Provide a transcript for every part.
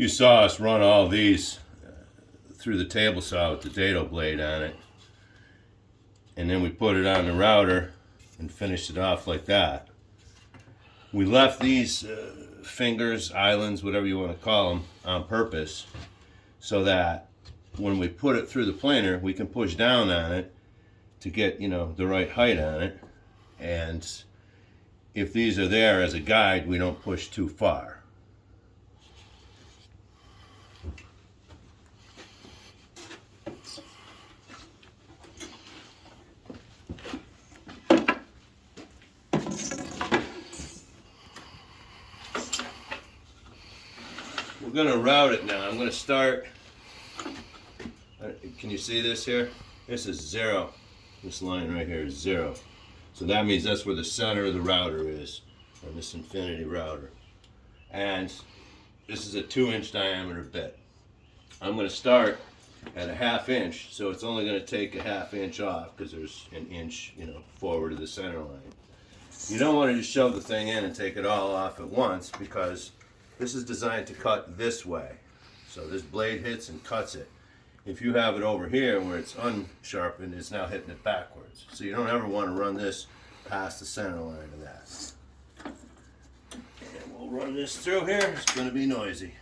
You saw us run all these through the table saw with the dado blade on it. And then we put it on the router and finished it off like that. We left these fingers, islands, whatever you want to call them, on purpose so that when we put it through the planer, we can push down on it to get, the right height on it. And if these are there as a guide, we don't push too far. We're going to route it now. I'm going to start. Can you see this here? This is 0. This line right here is 0. So that means that's where the center of the router is, on this infinity router. And this is a 2-inch diameter bit. I'm going to start at a 1/2 inch, so it's only going to take a 1/2 inch off because there's an inch, forward of the center line. You don't want to just shove the thing in and take it all off at once because this is designed to cut this way. So this blade hits and cuts it. If you have it over here where it's unsharpened, it's now hitting it backwards. So you don't ever want to run this past the center line of that. And we'll run this through here. It's going to be noisy.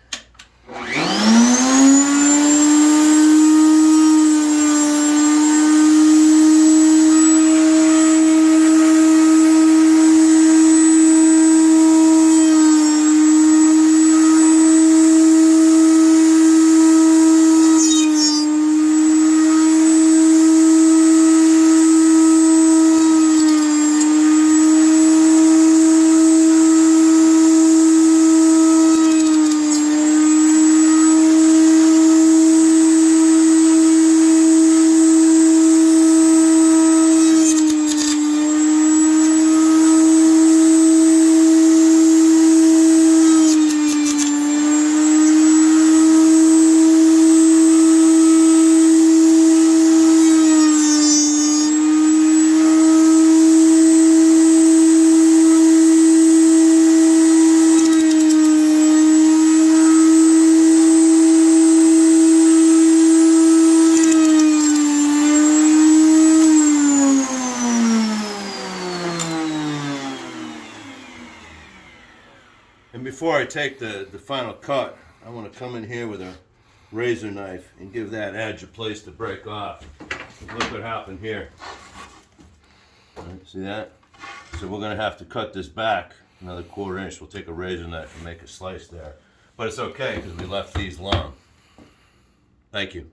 And before I take the final cut, I want to come in here with a razor knife and give that edge a place to break off. Look what happened here. All right, see that? So we're going to have to cut this back another 1/4 inch. We'll take a razor knife and make a slice there. But it's okay because we left these long. Thank you.